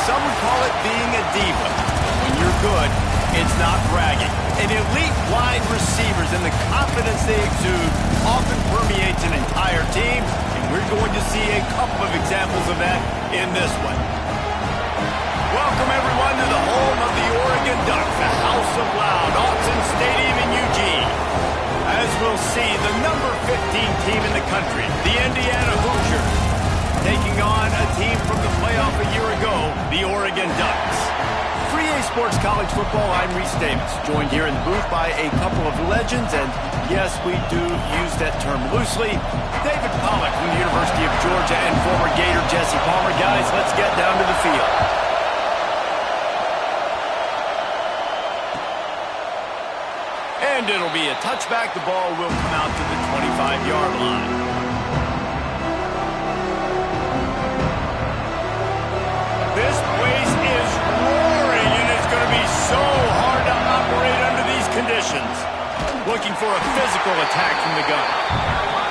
Some would call it being a diva. When you're good, it's not bragging. And elite wide receivers and the confidence they exude often permeates an entire team, and we're going to see a couple of examples of that in this one. Welcome, everyone, to the home of the Oregon Ducks, the House of Loud, Autzen Stadium in Eugene. As we'll see, the number 15 team in the country, the Indiana Hoosiers, taking on a team from the playoff a year ago, the Oregon Ducks. For EA Sports College Football, I'm Reese Davis, joined here in the booth by a couple of legends, and yes, we do use that term loosely. David Pollack from the University of Georgia and former Gator Jesse Palmer. Guys, let's get down to the field. And it'll be a touchback. The ball will come out to the 25-yard line. This place is roaring, and it's going to be so hard to operate under these conditions. Looking for a physical attack from the gun.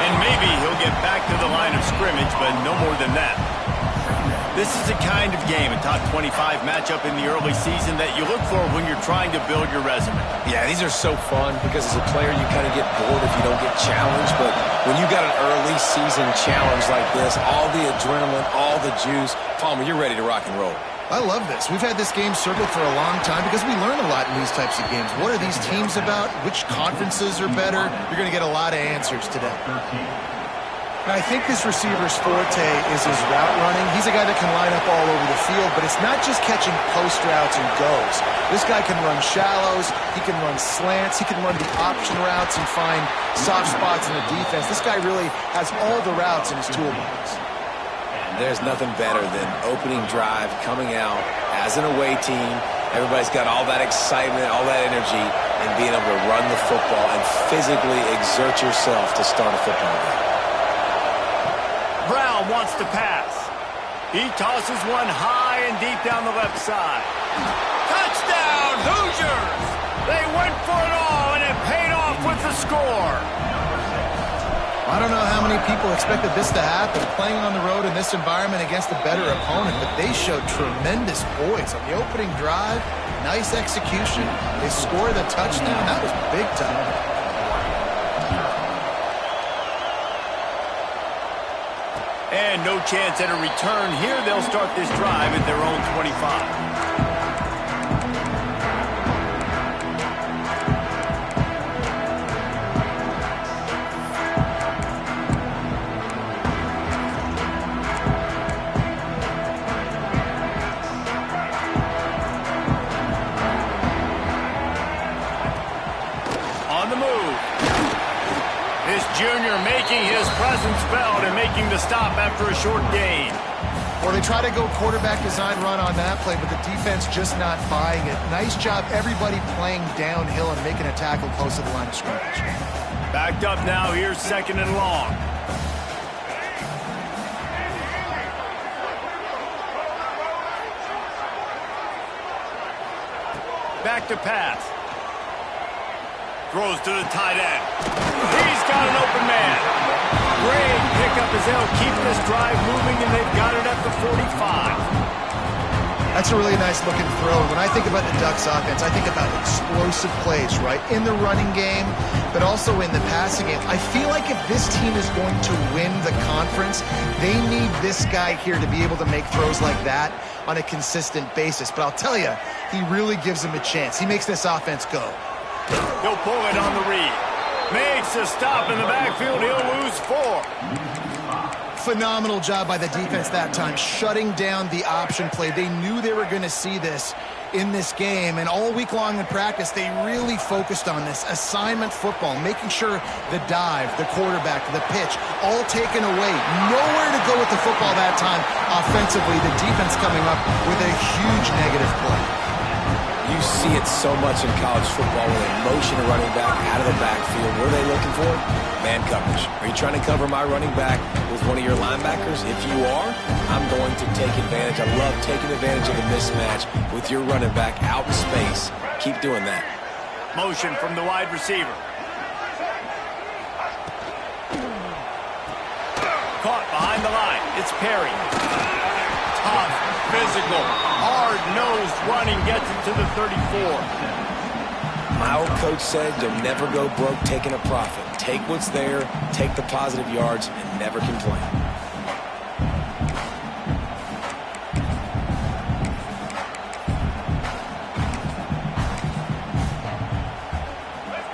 And maybe he'll get back to the line of scrimmage, but no more than that. This is the kind of game, a top 25 matchup in the early season that you look for when you're trying to build your resume. Yeah, these are so fun because as a player you kind of get bored if you don't get challenged, but when you got an early season challenge like this, all the adrenaline, all the juice, Palmer, you're ready to rock and roll. I love this. We've had this game circled for a long time because we learn a lot in these types of games. What are these teams about? Which conferences are better? You're going to get a lot of answers today. I think this receiver's forte is his route running. He's a guy that can line up all over the field, but it's not just catching post routes and goes. This guy can run shallows, he can run slants, he can run the option routes and find soft spots in the defense. This guy really has all the routes in his toolbox. And there's nothing better than opening drive, coming out as an away team. Everybody's got all that excitement, all that energy, and being able to run the football and physically exert yourself to start a football game. Brown wants to pass. He tosses one high and deep down the left side. Touchdown, Hoosiers! They went for it all, and it paid off with the score. I don't know how many people expected this to happen, playing on the road in this environment against a better opponent, but they showed tremendous poise on the opening drive. Nice execution. They scored the touchdown. That was big time. And no chance at a return here. They'll start this drive at their own 25. On the move. This junior making his presence felt and making the stop after a short gain. Well, they try to go quarterback design run on that play, but the defense just not buying it. Nice job, everybody playing downhill and making a tackle close to the line of scrimmage. Backed up now, here's second and long. Back to pass. Throws to the tight end. He's got an open man. Great pickup as they'll keep this drive moving, and they've got it at the 45. That's a really nice looking throw. When I think about the Ducks offense, I think about explosive plays, right? In the running game, but also in the passing game. I feel like if this team is going to win the conference, they need this guy here to be able to make throws like that on a consistent basis. But I'll tell you, he really gives them a chance. He makes this offense go. He'll pull it on the read. Makes a stop in the backfield. He'll lose 4. Phenomenal job by the defense that time, shutting down the option play. They knew they were going to see this in this game, and all week long in practice, they really focused on this assignment football, making sure the dive, the quarterback, the pitch, all taken away. Nowhere to go with the football that time offensively. The defense coming up with a huge negative play. You see it so much in college football when they motion a running back out of the backfield. What are they looking for? Man coverage. Are you trying to cover my running back with one of your linebackers? If you are, I'm going to take advantage. I love taking advantage of the mismatch with your running back out in space. Keep doing that. Motion from the wide receiver. Caught behind the line. It's Perry. Tough physical. Hard-nosed running gets him to the 34. My old coach said you'll never go broke taking a profit. Take what's there, take the positive yards, and never complain.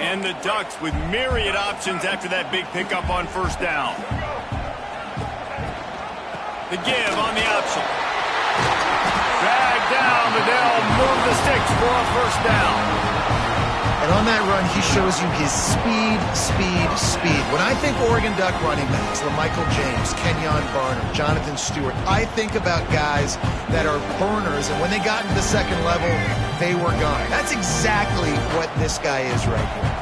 And the Ducks with myriad options after that big pickup on first down. The give on the option. Drag down, but they'll move the sticks for a first down. And on that run, he shows you his speed. When I think Oregon Duck running backs, LaMichael James, Kenyon Barner, Jonathan Stewart, I think about guys that are burners, and when they got into the second level, they were gone. That's exactly what this guy is right here.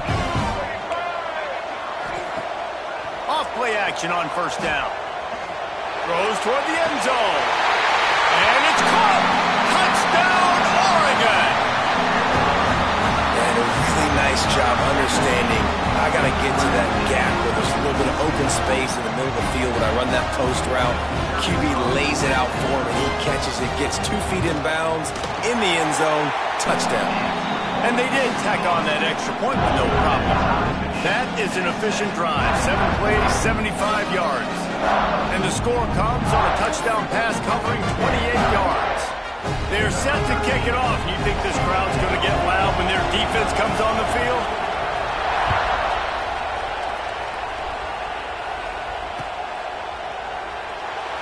Off play action on first down. Throws toward the end zone. And it's caught. Touchdown, Oregon. And a really nice job understanding I got to get to that gap where there's a little bit of open space in the middle of the field. When I run that post route, QB lays it out for him, and he catches it, gets 2 feet in bounds, in the end zone, touchdown. And they did tack on that extra point with no problem. That is an efficient drive. 7 plays, 75 yards. And the score comes on a touchdown pass covering 28 yards. They're set to kick it off. You think this crowd's going to get loud when their defense comes on the field?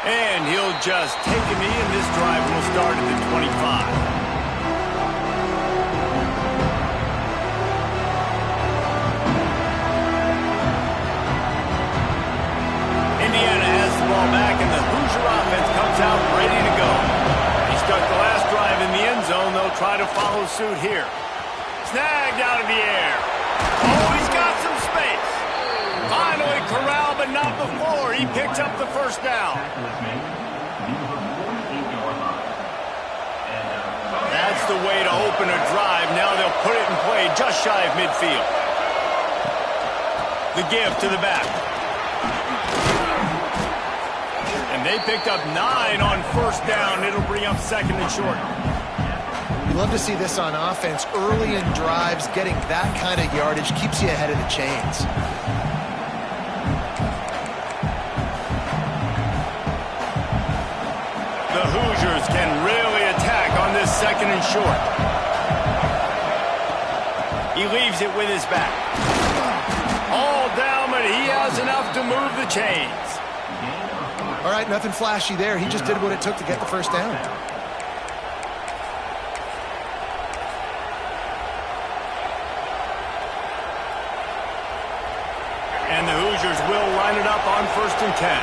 And he'll just take a knee, and this drive will start at the 25. Back and the Hoosier offense comes out ready to go. He stuck the last drive in the end zone. They'll try to follow suit here. Snagged out of the air. Oh, he's got some space. Finally corralled, but not before. He picks up the first down. That's the way to open a drive. Now they'll put it in play just shy of midfield. The give to the back. They picked up 9 on first down. It'll bring up second and short. You love to see this on offense. Early in drives, getting that kind of yardage keeps you ahead of the chains. The Hoosiers can really attack on this second and short. He leaves it with his back. All down, but he has enough to move the chains. All right, nothing flashy there. He just did what it took to get the first down. And the Hoosiers will line it up on 1st and 10.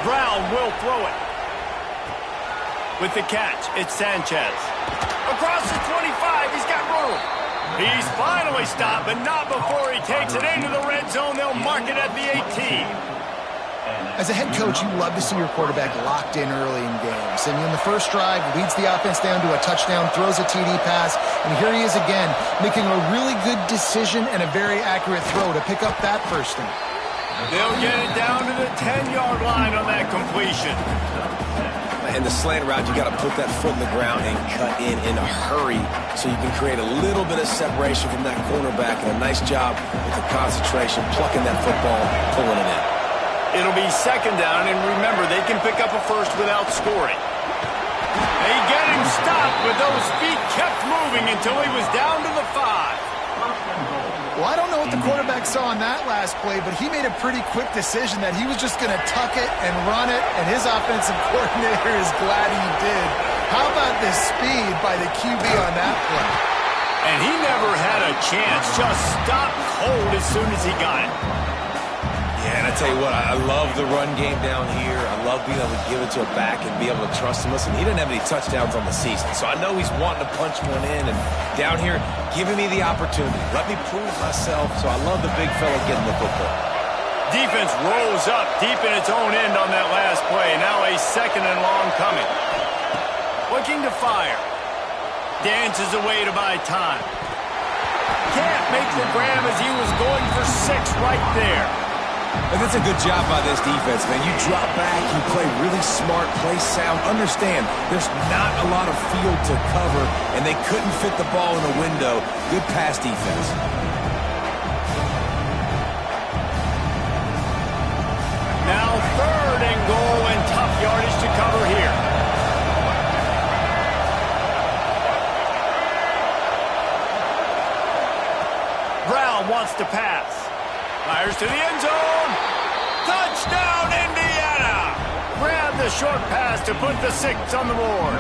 Brown will throw it. With the catch, it's Sanchez. Across the 25, he's got room. He's finally stopped, but not before he takes it into the red zone. They'll mark it at the 18. As a head coach, you love to see your quarterback locked in early in games. And in the first drive, leads the offense down to a touchdown, throws a TD pass, and here he is again, making a really good decision and a very accurate throw to pick up that first down. They'll get it down to the 10-yard line on that completion. And the slant route, you got to put that foot in the ground and cut in a hurry so you can create a little bit of separation from that cornerback. And a nice job with the concentration, plucking that football, pulling it in. It'll be second down, and remember, they can pick up a first without scoring. They get him stopped, but those feet kept moving until he was down to the 5. Well, I don't know what the quarterback saw on that last play, but he made a pretty quick decision that he was just going to tuck it and run it, and his offensive coordinator is glad he did. How about the speed by the QB on that play? And he never had a chance, just stopped cold as soon as he got it. Yeah, and I tell you what, I love the run game down here. I love being able to give it to a back and be able to trust him. Listen, he didn't have any touchdowns on the season, so I know he's wanting to punch one in. And down here, giving me the opportunity. Let me prove myself, so I love the big fella getting the football. Defense rolls up deep in its own end on that last play. Now a second and long coming. Looking to fire. Dances away to buy time. Can't make the grab as he was going for 6 right there. And that's a good job by this defense, man. You drop back, you play really smart, play sound. Understand, there's not a lot of field to cover, and they couldn't fit the ball in the window. Good pass defense. Now 3rd and goal and tough yardage to cover here. Brown wants to pass. Fires to the end zone. Touchdown, Indiana! Grab the short pass to put the 6 on the board.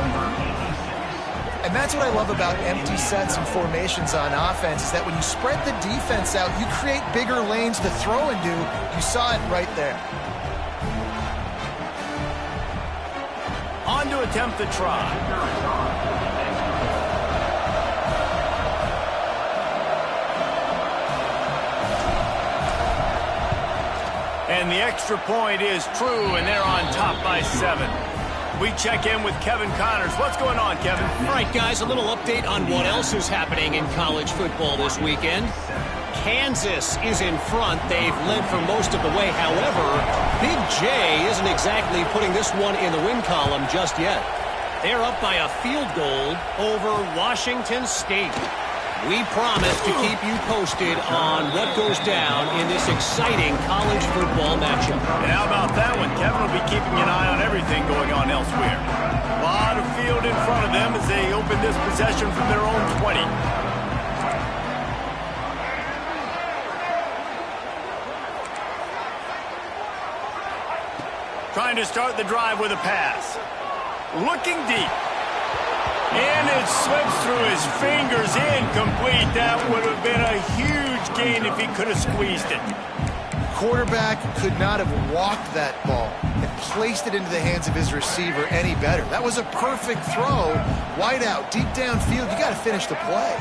And that's what I love about empty sets and formations on offense, is that when you spread the defense out, you create bigger lanes to throw into. You saw it right there. On to attempt the try. And the extra point is true, and they're on top by 7. We check in with Kevin Connors. What's going on, Kevin? All right, guys, a little update on what else is happening in college football this weekend. Kansas is in front. They've led for most of the way. However, Big J isn't exactly putting this one in the win column just yet. They're up by a field goal over Washington State. We promise to keep you posted on what goes down in this exciting college football matchup. And how about that one? Kevin will be keeping an eye on everything going on elsewhere. A lot of field in front of them as they open this possession from their own 20. Trying to start the drive with a pass. Looking deep. And it slips through his fingers, incomplete. That would have been a huge gain if he could have squeezed it. Quarterback could not have walked that ball and placed it into the hands of his receiver any better. That was a perfect throw. Wide out, deep downfield. You got to finish the play.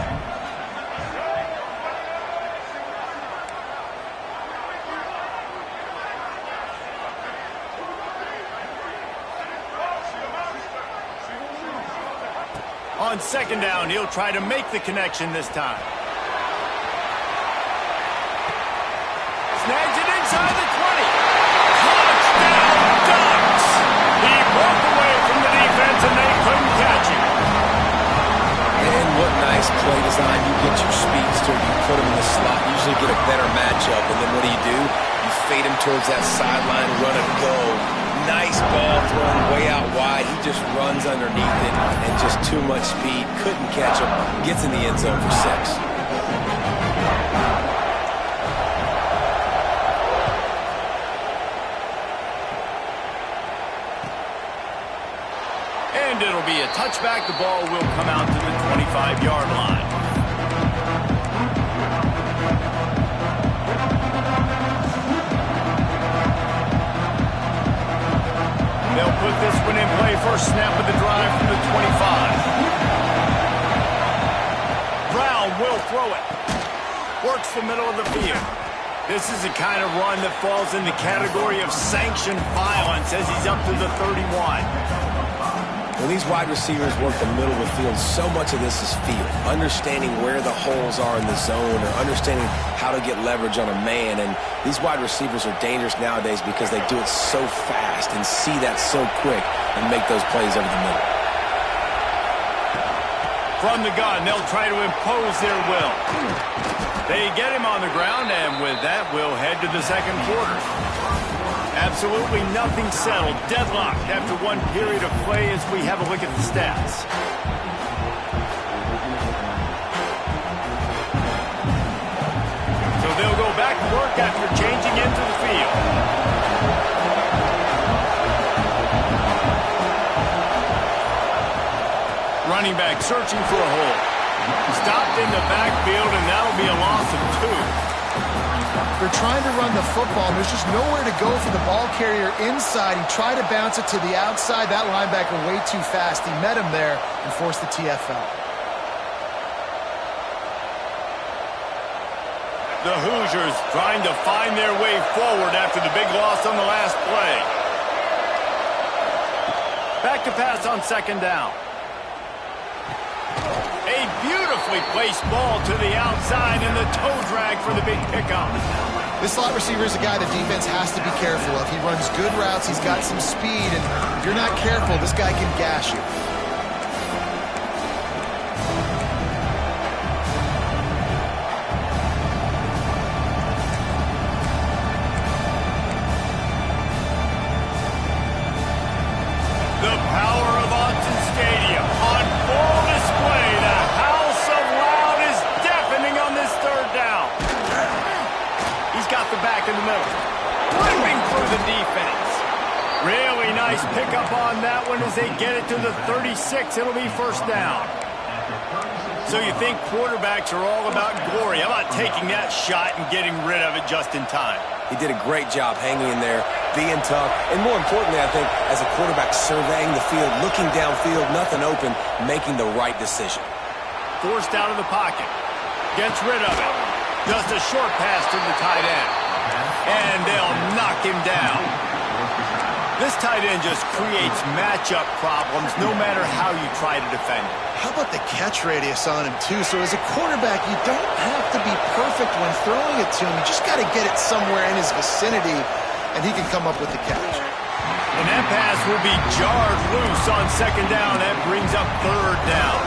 On 2nd down, he'll try to make the connection this time. Snags it inside the 20. Touchdown, Ducks! He broke away from the defense and they couldn't catch him. And what nice play design. You get your speedster, you put him in the slot, usually get a better matchup, and then what do? You fade him towards that sideline, run and go. Nice ball thrown way out wide. He just runs underneath it and just too much speed. Couldn't catch him. Gets in the end zone for 6. And it'll be a touchback. The ball will come out to the 25-yard line. They'll put this one in play. First snap of the drive from the 25. Brown will throw it. Works the middle of the field. This is the kind of run that falls in the category of sanctioned violence as he's up to the 31. When these wide receivers work the middle of the field, so much of this is feel. Understanding where the holes are in the zone or understanding how to get leverage on a man. And these wide receivers are dangerous nowadays because they do it so fast and see that so quick and make those plays over the middle. From the gun, they'll try to impose their will. They get him on the ground, and with that, we'll head to the 2nd quarter. Absolutely nothing settled. Deadlocked after one period of play as we have a look at the stats. So they'll go back to work after changing into the field. Running back searching for a hole. Stopped in the backfield, and that'll be a loss of 2. They're trying to run the football, and there's just nowhere to go for the ball carrier inside. He tried to bounce it to the outside. That linebacker way too fast. He met him there and forced the TFL. The Hoosiers trying to find their way forward after the big loss on the last play. Back to pass on 2nd down. A beautifully placed ball to the outside and the toe drag for the big pickup. This slot receiver is a guy the defense has to be careful of. He runs good routes. He's got some speed. And if you're not careful, this guy can gash you. The power of Autzen Stadium on full display. The house of loud is deafening on this third down. He's got the back in the middle. Ripping through the defense. Really nice pickup on that one as they get it to the 36. It'll be first down. So you think quarterbacks are all about glory. How about taking that shot and getting rid of it just in time? He did a great job hanging in there, being tough, and more importantly, I think, as a quarterback surveying the field, looking downfield, nothing open, making the right decision. Forced out of the pocket. Gets rid of it. Just a short pass to the tight end. And they'll knock him down. This tight end just creates matchup problems no matter how you try to defend it. How about the catch radius on him, too? So as a quarterback, you don't have to be perfect when throwing it to him. You just got to get it somewhere in his vicinity, and he can come up with the catch. And that pass will be jarred loose on second down. That brings up third down.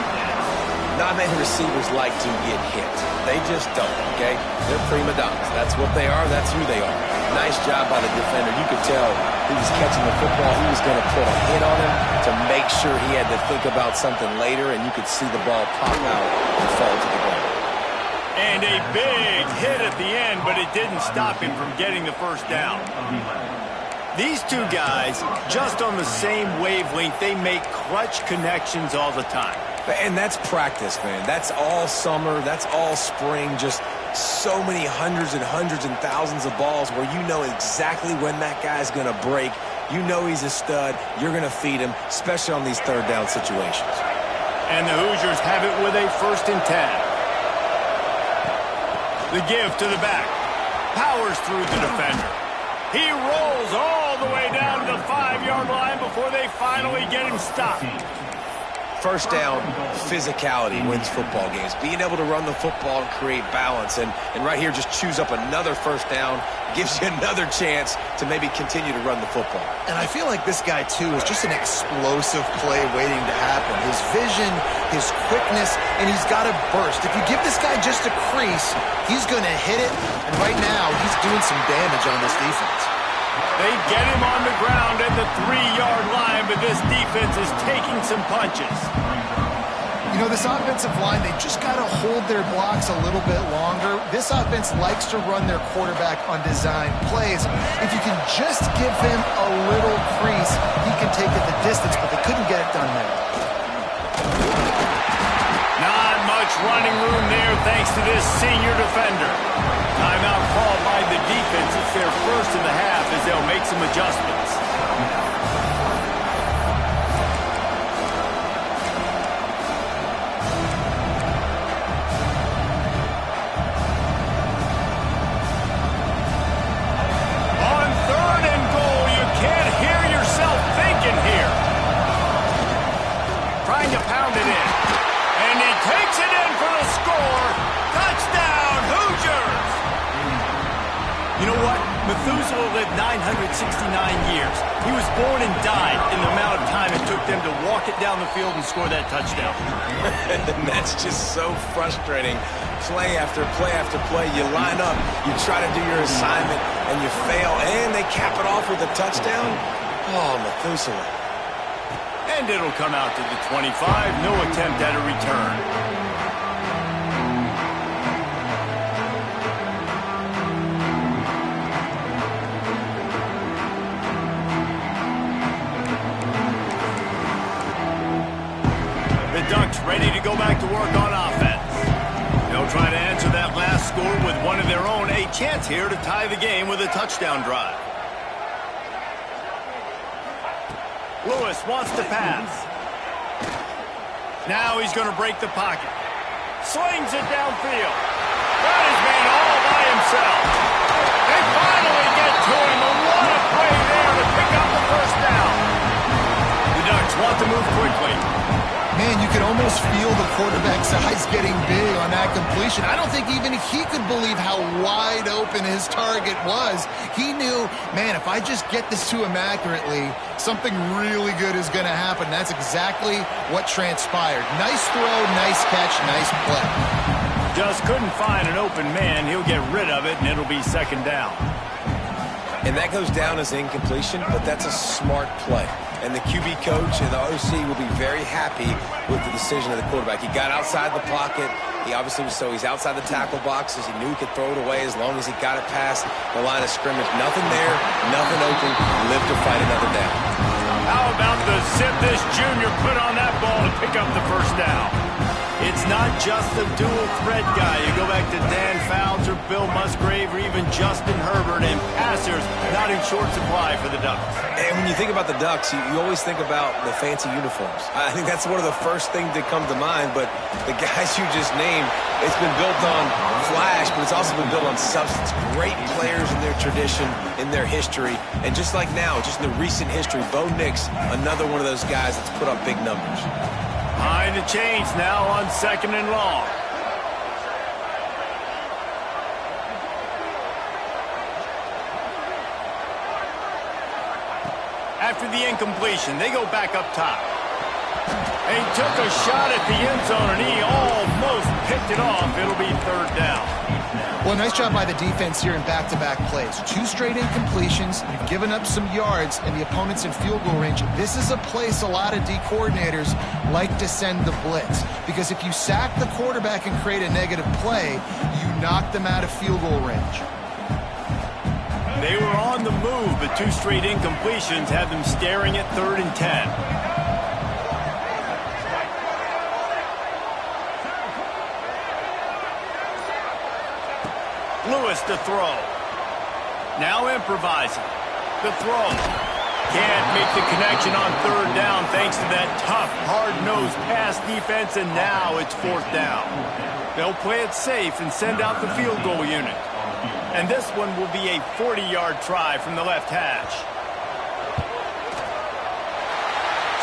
Not many receivers like to get hit. They just don't, okay? They're prima donnas. That's what they are. That's who they are. Nice job by the defender. You could tell he was catching the football. He was going to put a hit on him to make sure he had to think about something later, and you could see the ball pop out and fall to the ground. And a big hit at the end, but it didn't stop him from getting the first down. These two guys, just on the same wavelength, they make clutch connections all the time. And that's practice, man. That's all summer. That's all spring. Just so many hundreds and thousands of balls where you know exactly when that guy's going to break. You know he's a stud. You're going to feed him, especially on these third down situations. And the Hoosiers have it with a 1st and 10. The give to the back. Powers through the defender. He rolls all the way down to the 5-yard line before they finally get him stopped. First down, physicality wins football games. Being able to run the football and create balance. And right here, just choose up another first down. Gives you another chance to maybe continue to run the football. And I feel like this guy, too, is just an explosive play waiting to happen. His vision, his quickness, and he's got a burst. If you give this guy just a crease, he's going to hit it. And right now, he's doing some damage on this defense. They get him on the ground at the 3-yard line, but this defense is taking some punches. You know, this offensive line, they just got to hold their blocks a little bit longer. This offense likes to run their quarterback on design plays. If you can just give him a little crease, he can take it the distance, but they couldn't get it done there. Not much running room there thanks to this senior defender. Timeout called by the defense. It's their first of the half as they'll make some adjustments. On 3rd and goal, you can't hear yourself thinking here. Trying to pound it in. And he takes it in for the score. Touchdown, Hoosiers! You know what? Methuselah lived 969 years. He was born and died in the amount of time it took them to walk it down the field and score that touchdown. And that's just so frustrating. Play after play after play. You line up, you try to do your assignment, and you fail, and they cap it off with a touchdown? Oh, Methuselah. And it'll come out to the 25. No attempt at a return. The Ducks ready to go back to work on offense. They'll try to answer that last score with one of their own. A chance here to tie the game with a touchdown drive. Lewis wants to pass. Now he's going to break the pocket. Slings it downfield. Got his man all by himself. They finally get to him. And what a play there to pick up the first down. The Ducks want to move quickly. Man, you could almost feel the quarterback's eyes getting big on that completion. I don't think even he could believe how wide open his target was. He knew, man, if I just get this to him accurately, something really good is going to happen. That's exactly what transpired. Nice throw, nice catch, nice play. Just couldn't find an open man. He'll get rid of it, and it'll be second down. And that goes down as incompletion, but that's a smart play. And the QB coach and the OC will be very happy with the decision of the quarterback. He got outside the pocket. He obviously was he's outside the tackle boxes. He knew he could throw it away as long as he got it past the line of scrimmage. Nothing there, nothing open. Live to fight another down. How about the zip this junior put on that ball to pick up the first down? It's not just the dual threat guy. You go back to Dan Fouts or Bill Musgrave or even Justin Herbert, and passers not in short supply for the Ducks. And when you think about the Ducks, you always think about the fancy uniforms. I think that's one of the first things that come to mind, but the guys you just named, it's been built on flash, but it's also been built on substance. Great players in their tradition, in their history, and just like now, just in the recent history, Bo Nix, another one of those guys that's put up big numbers. Behind the chains now on second and long. After the incompletion, they go back up top. He took a shot at the end zone, and he almost picked it off. It'll be third down. Well, nice job by the defense here in back-to-back plays. 2 straight incompletions. You've given up some yards, and the opponent's in field goal range. This is a place a lot of D coordinators like to send the blitz, because if you sack the quarterback and create a negative play, you knock them out of field goal range. They were on the move, but 2 straight incompletions had them staring at 3rd and 10. Lewis to throw. Now improvising. The throw. Can't make the connection on 3rd down thanks to that tough, hard-nosed pass defense, and now it's 4th down. They'll play it safe and send out the field goal unit. And this one will be a 40-yard try from the left hash.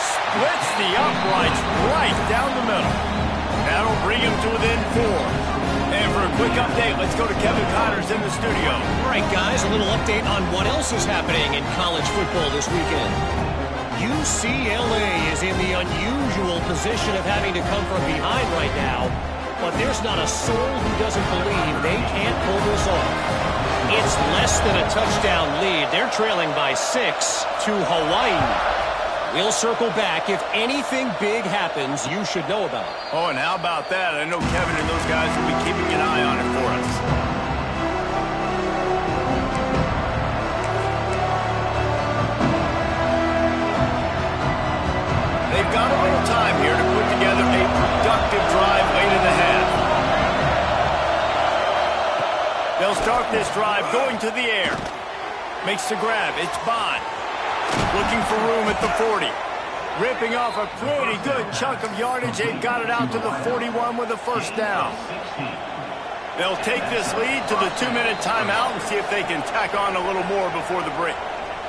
Splits the uprights right down the middle. That'll bring him to within 4. And for a quick update, let's go to Kevin Connors in the studio. All right, guys, a little update on what else is happening in college football this weekend. UCLA is in the unusual position of having to come from behind right now, but there's not a soul who doesn't believe they can't pull this off. It's less than a touchdown lead. They're trailing by 6 to Hawaii. We'll circle back. If anything big happens, you should know about it. Oh, and how about that? I know Kevin and those guys will be keeping an eye on it for us. They've got a little time here to put together a productive drive late in the half. They'll start this drive going to the air. Makes the grab. It's Bond. Looking for room at the 40. Ripping off a pretty good chunk of yardage. They've got it out to the 41 with a first down. They'll take this lead to the 2-minute timeout and see if they can tack on a little more before the break.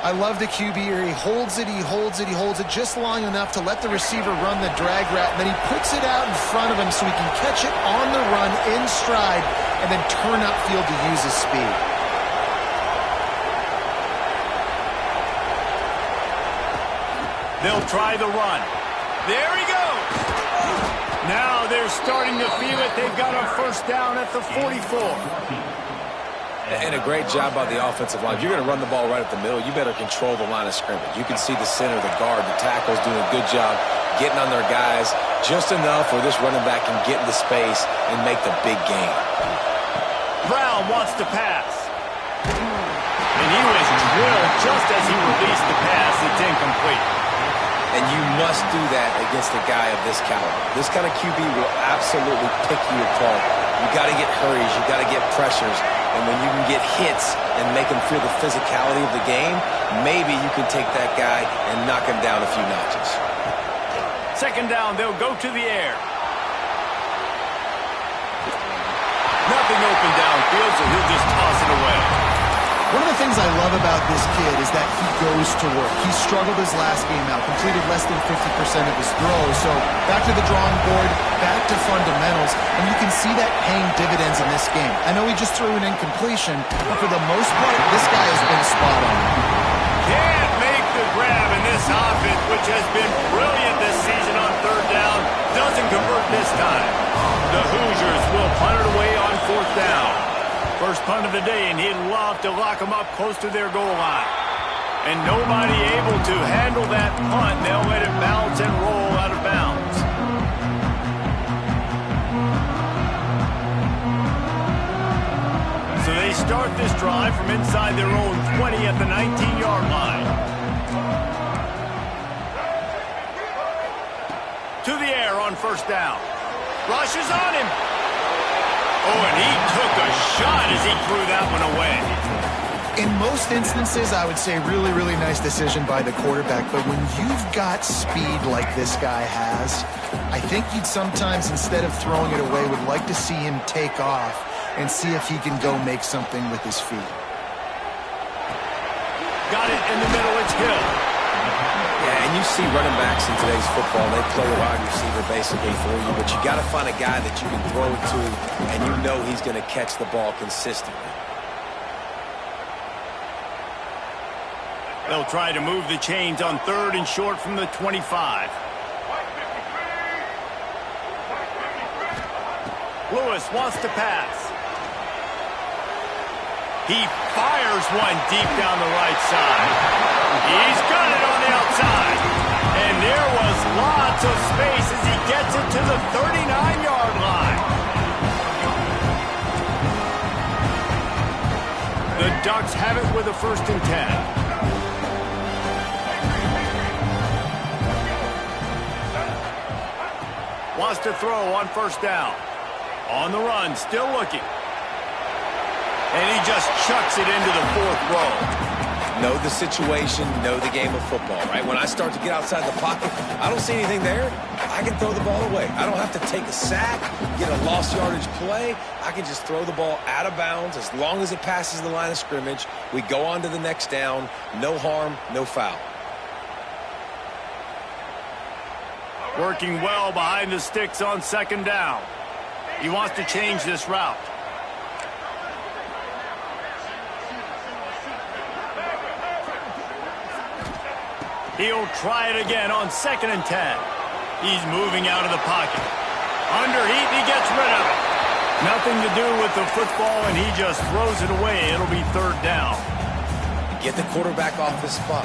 I love the QB here. He holds it, he holds it, he holds it just long enough to let the receiver run the drag route, and then he puts it out in front of him so he can catch it on the run in stride and then turn upfield to use his speed. They'll try the run. There he goes. Now they're starting to feel it. They've got a first down at the 44. And a great job by the offensive line. If you're going to run the ball right at the middle, you better control the line of scrimmage. You can see the center, the guard, the tackles doing a good job getting on their guys just enough where this running back can get into space and make the big gain. Brown wants to pass. And he was drilled just as he released the pass. It's incomplete. And you must do that against a guy of this caliber. This kind of QB will absolutely pick you apart. You got to get hurries. You got to get pressures. And when you can get hits and make him feel the physicality of the game, maybe you can take that guy and knock him down a few notches. Second down, they'll go to the air. Nothing open downfield, so he'll just toss it away. One of the things I love about this kid is that he goes to work. He struggled his last game out, completed less than 50% of his throws. So back to the drawing board, back to fundamentals, and you can see that paying dividends in this game. I know he just threw an incompletion, but for the most part, this guy has been spot on. Can't make the grab in this offense, which has been brilliant this season on third down. Doesn't convert this time. The Hoosiers will punt it away on fourth down. First punt of the day, and he'd love to lock them up close to their goal line. And nobody able to handle that punt. They'll let it bounce and roll out of bounds. So they start this drive from inside their own 20 at the 19-yard line. To the air on first down. Rush is on him. Oh, and he took a shot as he threw that one away. In most instances, I would say really, really nice decision by the quarterback. But when you've got speed like this guy has, I think you'd sometimes, instead of throwing it away, would like to see him take off and see if he can go make something with his feet. Got it in the middle. It's Hill. Yeah, and you see running backs in today's football, they play a wide receiver basically for you, but you got to find a guy that you can throw it to, and you know he's going to catch the ball consistently. They'll try to move the chains on third and short from the 25. Lewis wants to pass. He fires one deep down the right side. He's got it on the outside. And there was lots of space as he gets it to the 39-yard line. The Ducks have it with a 1st and 10. Wants to throw on first down. On the run, still looking. And he just chucks it into the 4th row. Know the situation, know the game of football, right? When I start to get outside the pocket, I don't see anything there. I can throw the ball away. I don't have to take a sack, get a lost yardage play. I can just throw the ball out of bounds as long as it passes the line of scrimmage. We go on to the next down. No harm, no foul. Working well behind the sticks on 2nd down. He wants to change this route. He'll try it again on 2nd and 10. He's moving out of the pocket. Under heat, he gets rid of it. Nothing to do with the football, and he just throws it away. It'll be 3rd down. Get the quarterback off the spot.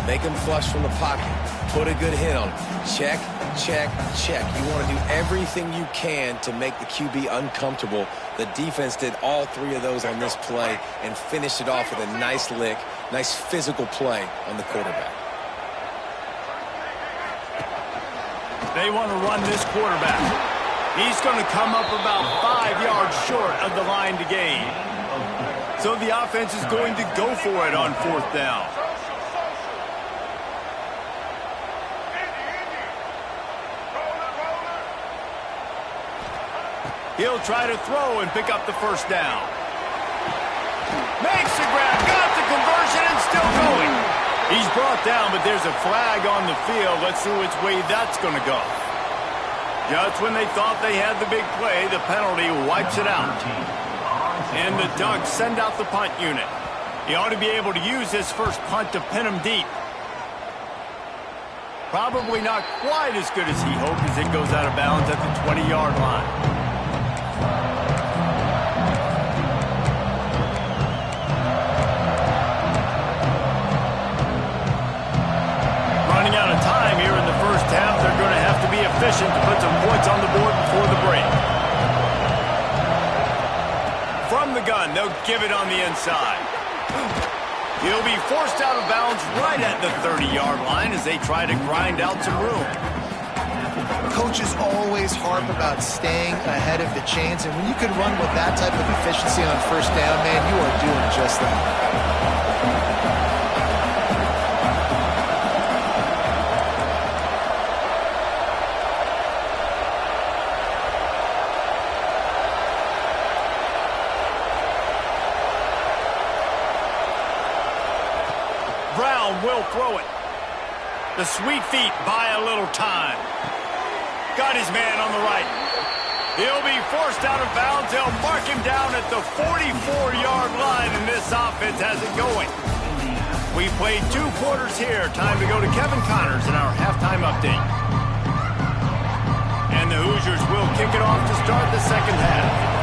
Make him flush from the pocket. Put a good hit on him. Check, check, check. You want to do everything you can to make the QB uncomfortable. The defense did all 3 of those on this play and finished it off with a nice lick, nice physical play on the quarterback. They want to run this quarterback. He's going to come up about 5 yards short of the line to gain. So the offense is going to go for it on 4th down. He'll try to throw and pick up the 1st down. Makes the grab, got the conversion, and still going. He's brought down, but there's a flag on the field. Let's see which way that's going to go. Just when they thought they had the big play, the penalty wipes it out. And the Ducks send out the punt unit. He ought to be able to use his first punt to pin him deep. Probably not quite as good as he hoped as it goes out of bounds at the 20-yard line. Running out of time here in the first half, they're going to have to be efficient to put some points on the board before the break. From the gun, they'll give it on the inside. He'll be forced out of bounds right at the 30-yard line as they try to grind out some room. Coaches always harp about staying ahead of the chains, and when you can run with that type of efficiency on 1st down, man, you are doing just that. will throw it. The sweet feet buy a little time. Got his man on the right. He'll be forced out of bounds. They'll mark him down at the 44-yard line, and this offense has it going. We played 2 quarters here. Time to go to Kevin Connors in our halftime update. And the Hoosiers will kick it off to start the second half.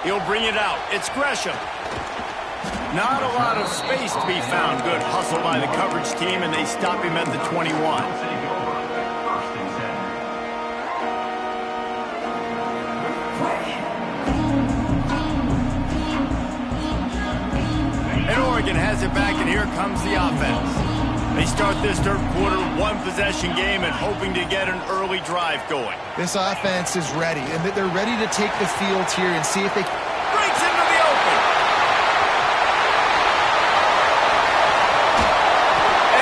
He'll bring it out. It's Gresham. Not a lot of space to be found. Good hustle by the coverage team, and they stop him at the 21. And Oregon has it back, and here comes the offense. They start this third quarter, 1-possession game, and hoping to get an early drive going. This offense is ready, and they're ready to take the field here and see if they... Breaks into the open.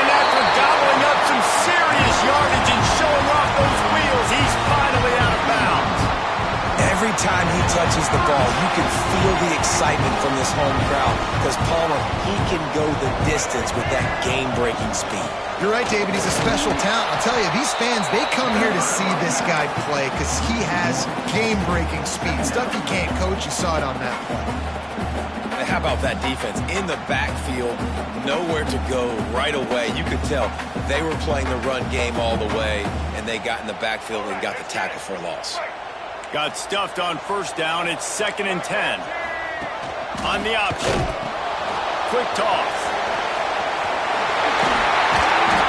And after gobbling up some serious yardage and showing off those wheels, he's finally out of bounds. Every time he touches the ball, you can feel the excitement from this home crowd because Palmer, he can go the distance with that game-breaking speed. You're right, David. He's a special talent. I'll tell you, these fans, they come here to see this guy play because he has game-breaking speed. Stuff you can't coach. You saw it on that play. And how about that defense? In the backfield, nowhere to go right away. You could tell they were playing the run game all the way, and they got in the backfield and got the tackle for a loss. Got stuffed on first down. It's 2nd and 10. On the option. Quick toss.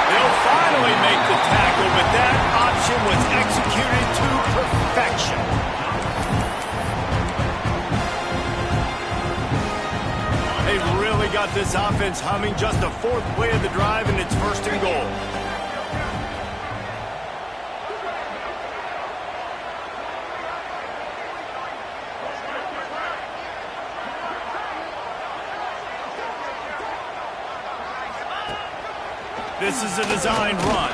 They'll finally make the tackle, but that option was executed to perfection. They've really got this offense humming. Just the 4th play of the drive, and it's 1st and goal. This is a designed run.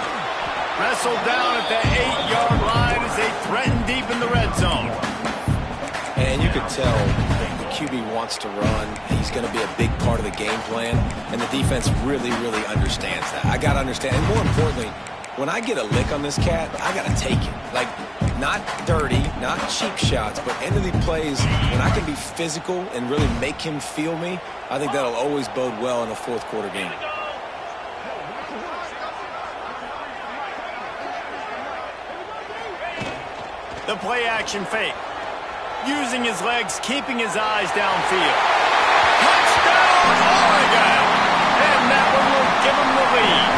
Wrestled down at the 8-yard line as they threaten deep in the red zone. And you could tell the QB wants to run. He's going to be a big part of the game plan, and the defense really, really understands that. I got to understand, and more importantly, when I get a lick on this cat, I got to take it. Like, not dirty, not cheap shots, but end of the plays, when I can be physical and really make him feel me, I think that'll always bode well in a 4th quarter game. The play-action fake. Using his legs, keeping his eyes downfield. Touchdown, Oregon! And that one will give him the lead.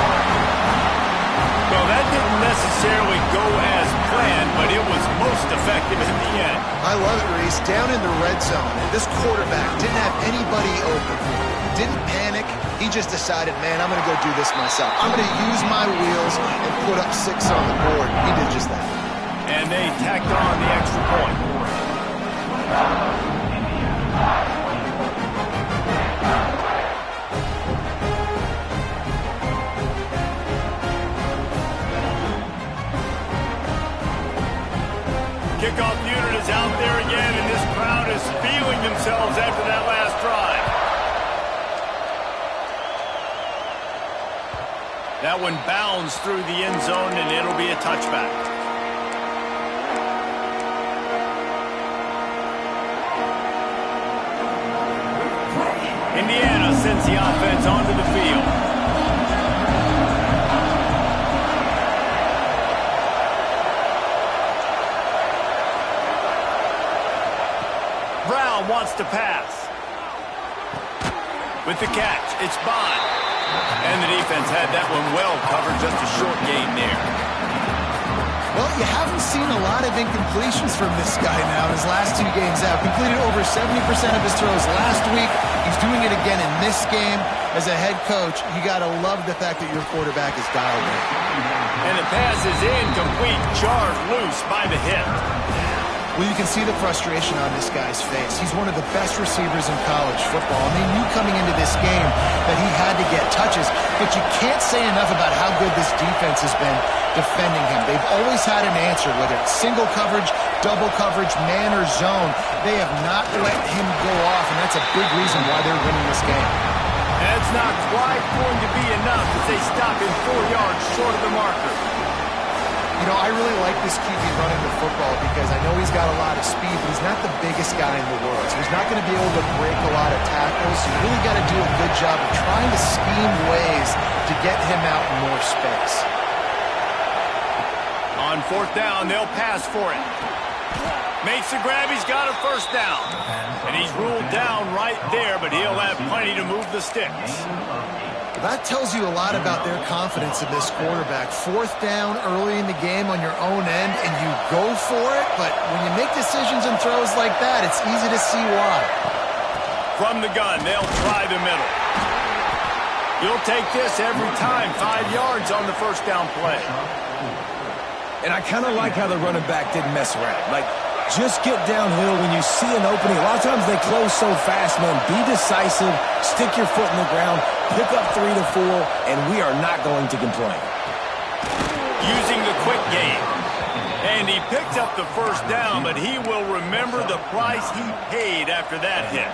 Well, that didn't necessarily go as planned, but it was most effective in the end. I love it, Reese. Down in the red zone, this quarterback didn't have anybody open. Didn't panic. He just decided, man, I'm going to go do this myself. I'm going to use my wheels and put up 6 on the board. He did just that. And they tacked on the extra point. Kickoff unit is out there again, and this crowd is feeling themselves after that last drive. That one bounds through the end zone, and it'll be a touchback. Indiana sends the offense onto the field. Brown wants to pass. With the catch, it's Bond. And the defense had that one well covered, just a short gain there. Well, you haven't seen a lot of incompletions from this guy now in his last 2 games out. Completed over 70% of his throws last week. He's doing it again in this game. As a head coach, you got to love the fact that your quarterback is dialed in. And the pass is incomplete, jarred loose by the hip. Well, you can see the frustration on this guy's face. He's one of the best receivers in college football, and they knew coming into this game that he had to get touches, but you can't say enough about how good this defense has been defending him. They've always had an answer, whether it's single coverage, double coverage, man or zone. They have not let him go off, and that's a big reason why they're winning this game. That's not quite going to be enough as they stop him 4 yards short of the marker. You know, I really like this QB running the football because I know he's got a lot of speed, but he's not the biggest guy in the world. So he's not going to be able to break a lot of tackles. So you really got to do a good job of trying to scheme ways to get him out in more space. On 4th down, they'll pass for it. Makes the grab, he's got a first down. And he's ruled down right there, but he'll have plenty to move the sticks. That tells you a lot about their confidence in this quarterback. 4th down early in the game on your own end, and you go for it, but when you make decisions and throws like that, it's easy to see why. From the gun, they'll try the middle. You'll take this every time. 5 yards on the first down play. And I kind of like how the running back didn't mess around. Like, just get downhill when you see an opening. A lot of times they close so fast, man. Be decisive, stick your foot in the ground, pick up 3 to 4, and we are not going to complain. Using the quick game. And he picked up the first down, but he will remember the price he paid after that hit.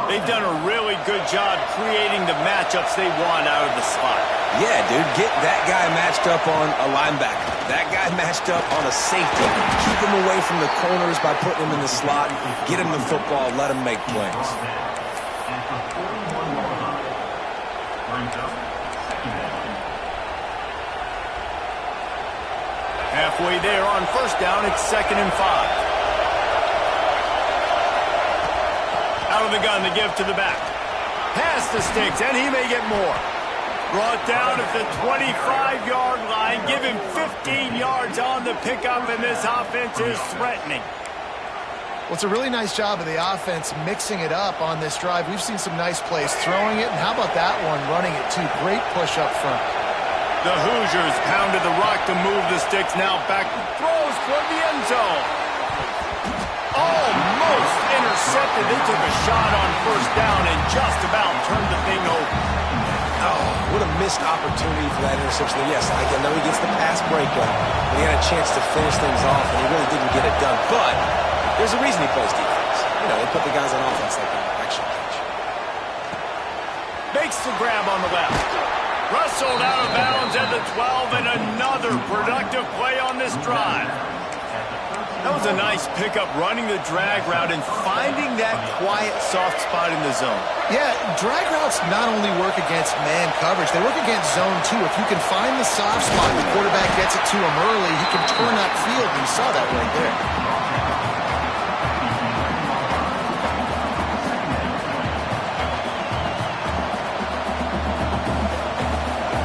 They've done a really good job creating the matchups they want out of the slot. Yeah, dude, get that guy matched up on a linebacker. That guy matched up on a safety. Keep him away from the corners by putting him in the slot. Get him the football. Let him make plays. Halfway there on first down, it's 2nd and 5. Out of the gun to give to the back. Pass the sticks, and he may get more. Brought down at the 25-yard line. Give him 15 yards on the pickup, and this offense is threatening. Well, it's a really nice job of the offense mixing it up on this drive. We've seen some nice plays throwing it, and how about that one running it too? Great push up front. The Hoosiers pounded the rock to move the sticks. Now back throws toward the end zone. Almost intercepted. They took a shot on first down and just about turned the thing over. Oh, what a missed opportunity for that interception. Yes, I know he gets the pass breakup, but he had a chance to finish things off, and he really didn't get it done. But there's a reason he plays defense. You know, they put the guys on offense like that. Action catch. Makes the grab on the left. Rustled out of bounds at the 12, and another productive play on this drive. That was a nice pickup, running the drag route and finding that quiet, soft spot in the zone. Yeah, drag routes not only work against man coverage, they work against zone too. If you can find the soft spot and the quarterback gets it to him early, he can turn that field, and you saw that right there.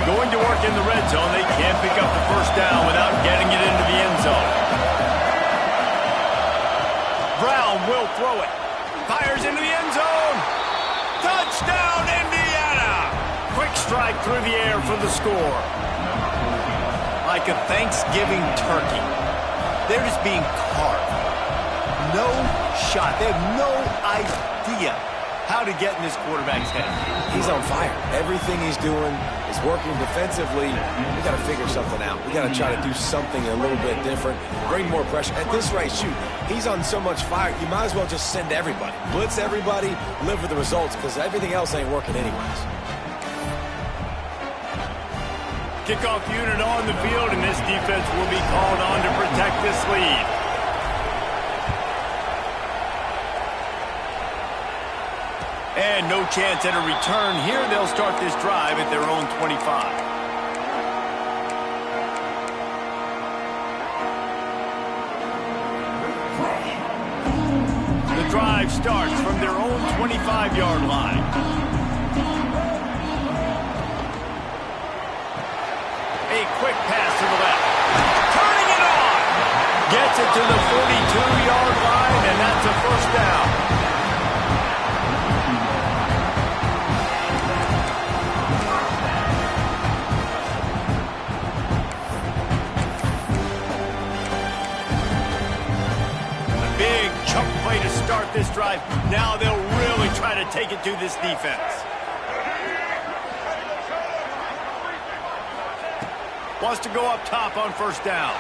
Going to work in the red zone. They can't pick up the first down without getting it into the end zone. Brown will throw it. Fires into the end zone. Touchdown, Indiana! Quick strike through the air for the score. Like a Thanksgiving turkey. They're just being carved. No shot. They have no idea how to get in this quarterback's head. He's on fire. Everything he's doing is working defensively. We got to figure something out. We got to try to do something a little bit different, bring more pressure. At this rate, shoot, he's on so much fire, you might as well just send everybody. Blitz everybody, live with the results, because everything else ain't working anyways. Kickoff unit on the field, and this defense will be called on to protect this lead. And no chance at a return here. They'll start this drive at their own 25. The drive starts from their own 25-yard line. A quick pass to the left. Turning it on. Gets it to the 42-yard line, and that's a first down. to take it to this defense. Wants to go up top on first down.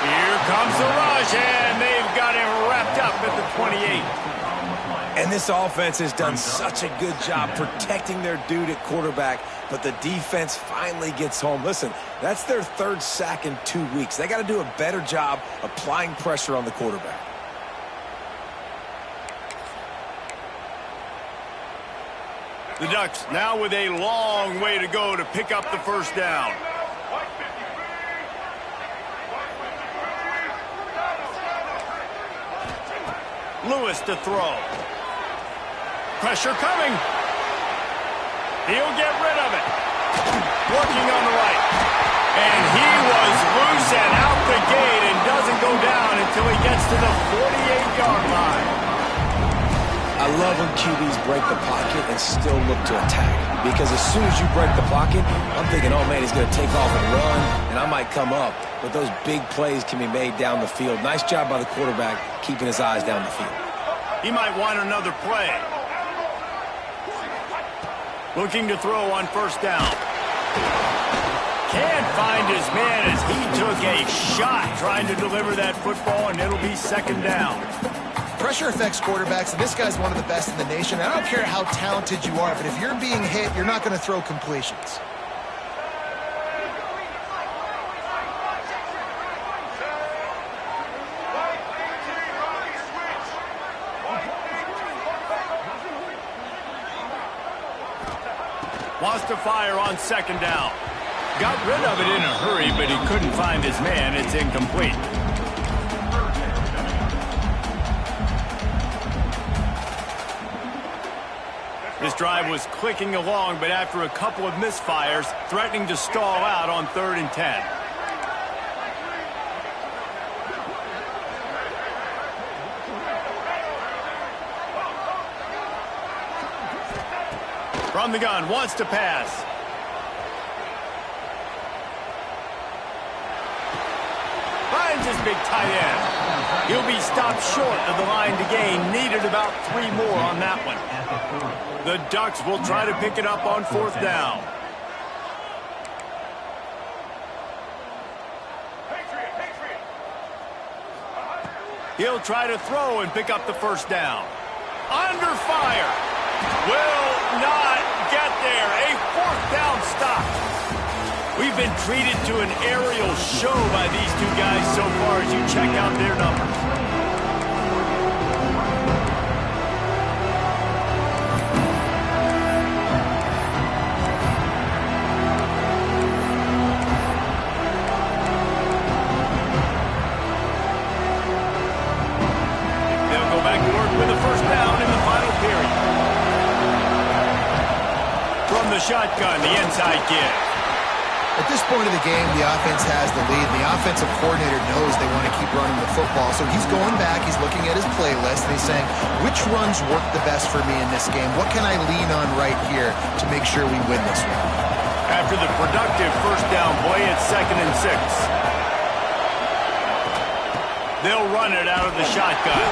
Here comes the rush, and they've got him wrapped up at the 28. And this offense has done such a good job protecting their dude at quarterback, but the defense finally gets home. Listen, that's their third sack in 2 weeks. They got to do a better job applying pressure on the quarterback. The Ducks now with a long way to go to pick up the first down. Lewis to throw. Pressure coming. He'll get rid of it. Working on the right. And he was loose and out the gate and doesn't go down until he gets to the 48-yard line. I love when QBs break the pocket and still look to attack. Because as soon as you break the pocket, I'm thinking, oh man, he's going to take off and run, and I might come up. But those big plays can be made down the field. Nice job by the quarterback keeping his eyes down the field. He might want another play. Looking to throw on first down. Can't find his man as he took a shot trying to deliver that football, and it'll be second down. Pressure affects quarterbacks, and this guy's one of the best in the nation. I don't care how talented you are, but if you're being hit, you're not going to throw completions. Wants to fire on second down. Got rid of it in a hurry, but he couldn't find his man. It's incomplete. This drive was clicking along, but after a couple of misfires, threatening to stall out on 3rd and 10. From the gun, wants to pass. Finds his big tight end. He'll be stopped short of the line to gain. Needed about 3 more on that one. The Ducks will try to pick it up on 4th down. He'll try to throw and pick up the first down. Under fire. Will not get there. A 4th down stop. We've been treated to an aerial show by these two guys so far as you check out their numbers. Shotgun, the inside give. At this point of the game, the offense has the lead. The offensive coordinator knows they want to keep running the football, so he's going back, he's looking at his playlist, and he's saying, which runs work the best for me in this game? What can I lean on right here to make sure we win this one? After the productive first down play, it's 2nd and 6. They'll run it out of the shotgun.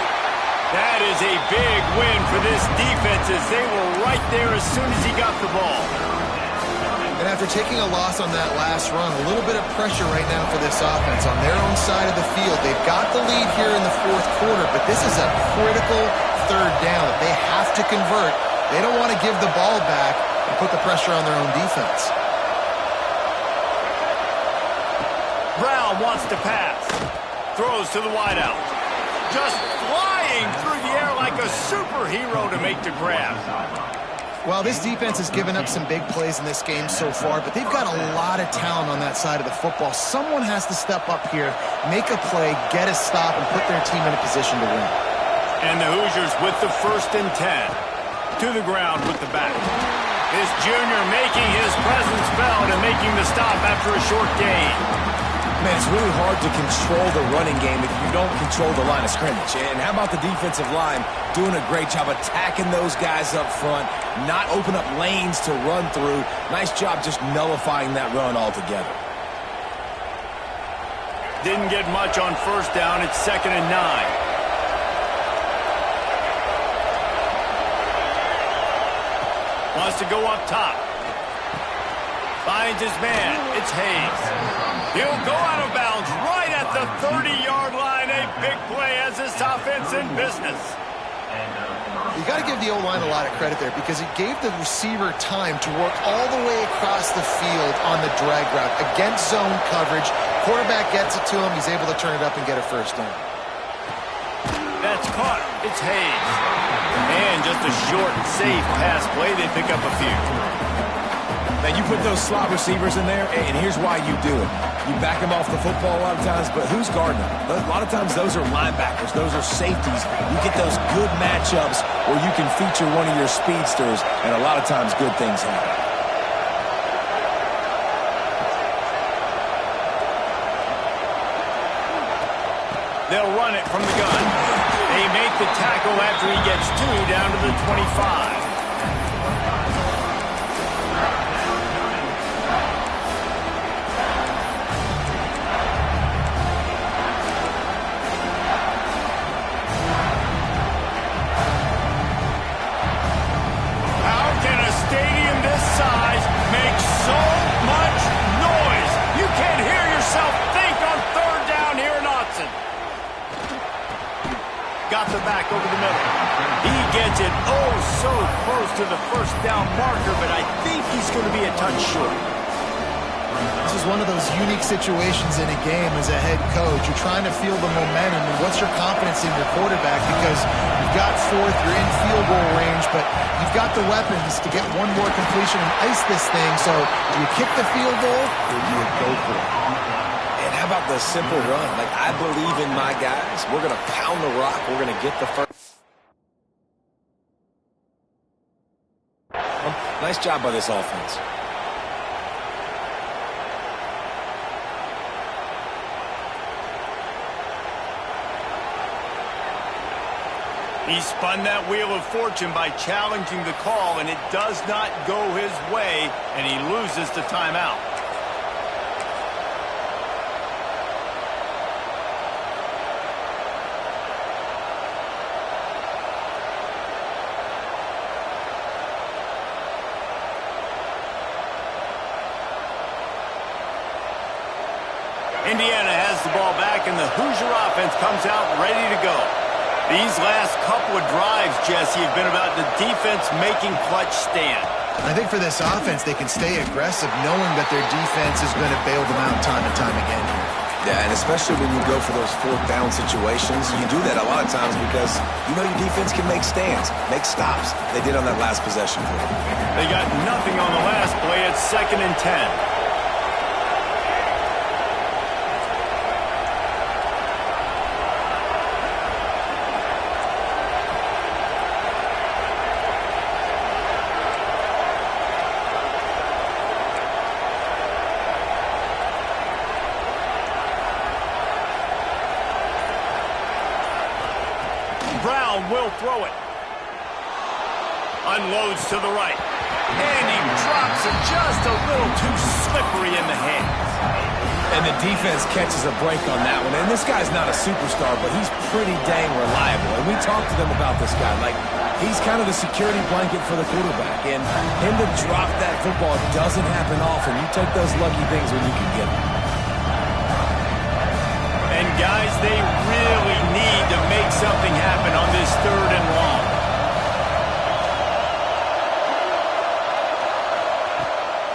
That is a big win for this defense as they were right there as soon as he got the ball. And after taking a loss on that last run, a little bit of pressure right now for this offense on their own side of the field. They've got the lead here in the 4th quarter, but this is a critical 3rd down that they have to convert. They don't want to give the ball back and put the pressure on their own defense. Brown wants to pass. Throws to the wideout. Just flying through the air like a superhero to make the grab. Well, this defense has given up some big plays in this game so far, but they've got a lot of talent on that side of the football. Someone has to step up here, make a play, get a stop, and put their team in a position to win. And the Hoosiers with the 1st and 10. To the ground with the back. This junior making his presence felt and making the stop after a short gain. Man, it's really hard to control the running game if you don't control the line of scrimmage. And how about the defensive line doing a great job attacking those guys up front, not open up lanes to run through. Nice job just nullifying that run altogether. Didn't get much on first down. It's 2nd and 9. Wants to go up top. Finds his man. It's Hayes. He'll go out of bounds right at the 30-yard line. A big play as this offense in business. You got to give the O-line a lot of credit there because it gave the receiver time to work all the way across the field on the drag route against zone coverage. Quarterback gets it to him. He's able to turn it up and get a first down. That's caught. It's Hayes. And just a short, safe pass play. They pick up a few. Now, you put those slot receivers in there, and here's why you do it. You back them off the football a lot of times, but who's guarding them? A lot of times those are linebackers. Those are safeties. You get those good matchups where you can feature one of your speedsters, and a lot of times good things happen. They'll run it from the gun. They make the tackle after he gets 2 down to the 25. Got the back over the middle. He gets it so close to the first down marker, but I think he's going to be a touch short. This is one of those unique situations in a game as a head coach. You're trying to feel the momentum, and what's your confidence in your quarterback? Because you've got fourth, you're in field goal range, but you've got the weapons to get one more completion and ice this thing. So do you kick the field goal or do you go for it? And how about the simple run? Like, I believe in my guys. We're going to pound the rock. We're going to get the first. Nice job by this offense. He spun that wheel of fortune by challenging the call, and it does not go his way, and he loses the timeout. Indiana has the ball back, and the Hoosier offense comes out ready to go. These last couple of drives, Jesse, have been about the defense making clutch stand. I think for this offense, they can stay aggressive knowing that their defense is going to bail them out time and time again here. Yeah, and especially when you go for those fourth down situations, you do that a lot of times because you know your defense can make stands, make stops. They did on that last possession for them. They got nothing on the last play. It's 2nd and 10. Brown will throw it. Unloads to the right. And he drops it just a little too slippery in the hands. And the defense catches a break on that one. And this guy's not a superstar, but he's pretty dang reliable. And we talked to them about this guy. Like, he's kind of the security blanket for the quarterback. And him to drop that football doesn't happen often. You take those lucky things when you can get them. And guys, they really need to make something happen on this 3rd and long.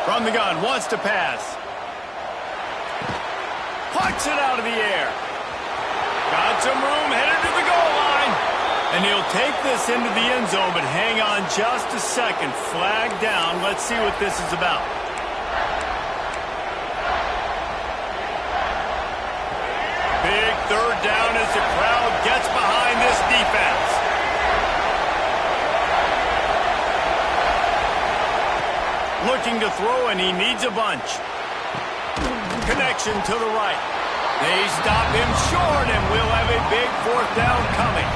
From the gun, wants to pass. Pucks it out of the air. Got some room, headed to the goal line. And he'll take this into the end zone, but hang on just a second. Flag down. Let's see what this is about. Big 3rd down as the crowd gets behind this defense. Looking to throw, and he needs a bunch. Connection to the right. They stop him short, and we'll have a big 4th down coming.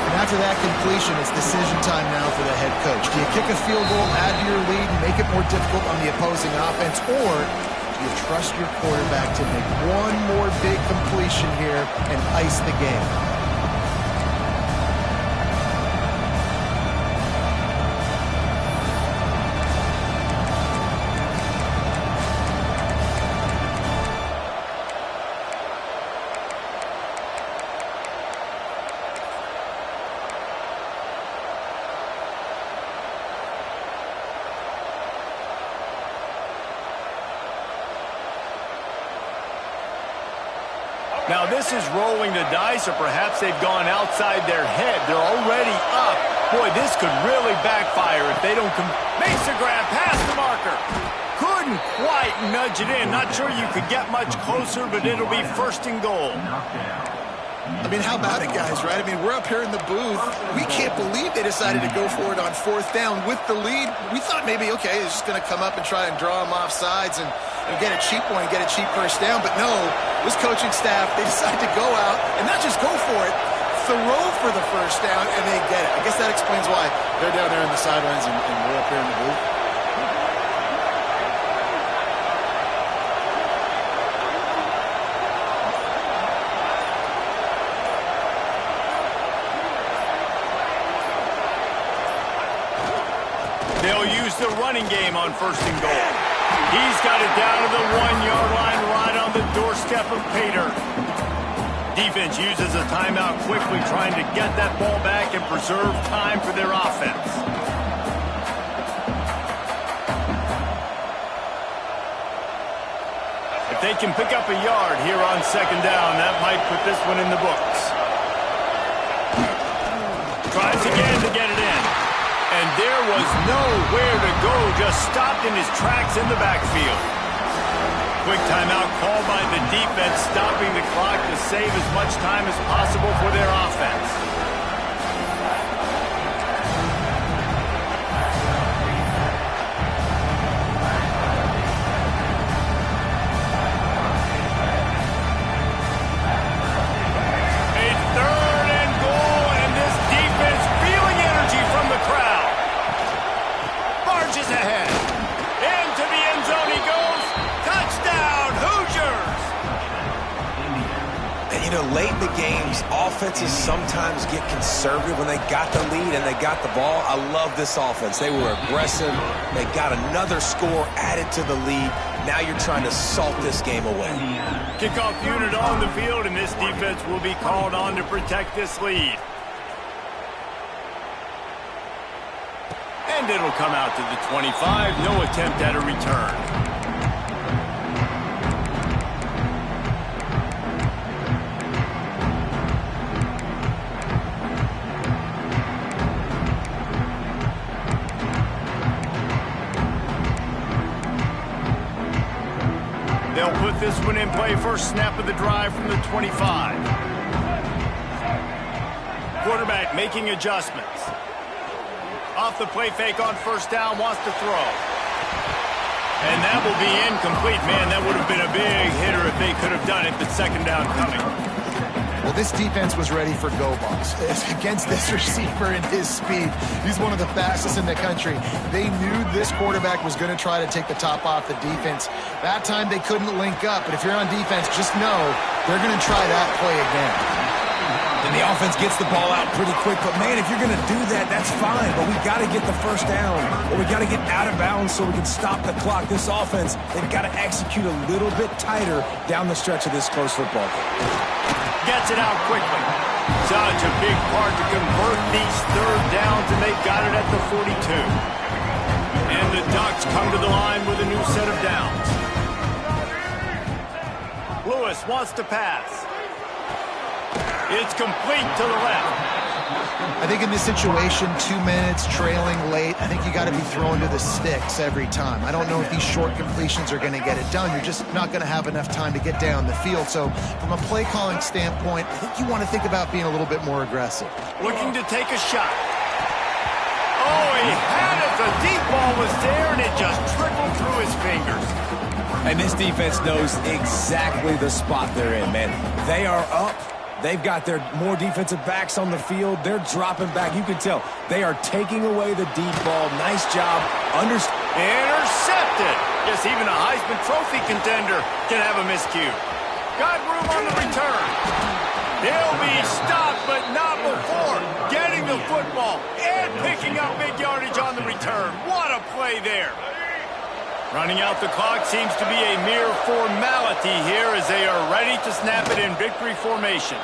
And after that completion, it's decision time now for the head coach. Do you kick a field goal, add to your lead, and make it more difficult on the opposing offense, or do you trust your quarterback to make one more big completion here and ice the game? Now this is rolling the dice, or perhaps they've gone outside their head. They're already up. Boy, this could really backfire if they don't makes a grab past the marker. Couldn't quite nudge it in. Not sure you could get much closer, but it'll be first and goal. I mean, how about it, guys, right? I mean, we're up here in the booth. We can't believe they decided to go for it on fourth down with the lead. We thought maybe, okay, it's just going to come up and try and draw them off sides and get a cheap one, get a cheap first down. But no, this coaching staff, they decided to go out and not just go for it, throw for the first down, and they get it. I guess that explains why they're down there in the sidelines and we're up here in the booth. They'll use the running game on first and goal. He's got it down to the 1-yard line, right on the doorstep of Pater. Defense uses a timeout quickly, trying to get that ball back and preserve time for their offense. If they can pick up a yard here on second down, that might put this one in the books. Tries again to get it in. And there was nowhere to go, just stopped in his tracks in the backfield. Quick timeout called by the defense, stopping the clock to save as much time as possible for their offense. A third and goal, and this defense feeling energy from the crowd. Barges ahead. Into the end zone he goes. Touchdown, Hoosiers! And, you know, late in the games, offenses sometimes get conservative when they got the lead and they got the ball. I love this offense. They were aggressive. They got another score added to the lead. Now you're trying to salt this game away. Kickoff unit on the field, and this defense will be called on to protect this lead. And it'll come out to the 25. No attempt at a return. They'll put this one in play, first snap of the drive from the 25. Quarterback making adjustments. Off the play fake on first down, wants to throw. And that will be incomplete. Man, that would have been a big hitter if they could have done it, but second down coming. Well, this defense was ready for go balls. Against this receiver and his speed, he's one of the fastest in the country. They knew this quarterback was going to try to take the top off the defense. That time they couldn't link up, but if you're on defense, just know they're going to try that play again. And the offense gets the ball out pretty quick. But, man, if you're going to do that, that's fine. But we got to get the first down, or we got to get out of bounds so we can stop the clock. This offense, they've got to execute a little bit tighter down the stretch of this close football game. Gets it out quickly. Such a big part to convert these third downs, and they got it at the 42. And the Ducks come to the line with a new set of downs. Lewis wants to pass. It's complete to the left. I think in this situation, 2 minutes, trailing late, I think you got to be throwing to the sticks every time. I don't know if these short completions are going to get it done. You're just not going to have enough time to get down the field. So from a play calling standpoint, I think you want to think about being a little bit more aggressive. Looking to take a shot. Oh, he had it. The deep ball was there, and it just trickled through his fingers. And this defense knows exactly the spot they're in, man. They are up. They've got their more defensive backs on the field. They're dropping back. You can tell they are taking away the deep ball. Nice job. Intercepted. Yes, even a Heisman Trophy contender can have a miscue. Got room on the return. He'll be stopped, but not before getting the football and picking up big yardage on the return. What a play there. Running out the clock seems to be a mere formality here as they are ready to snap it in victory formation.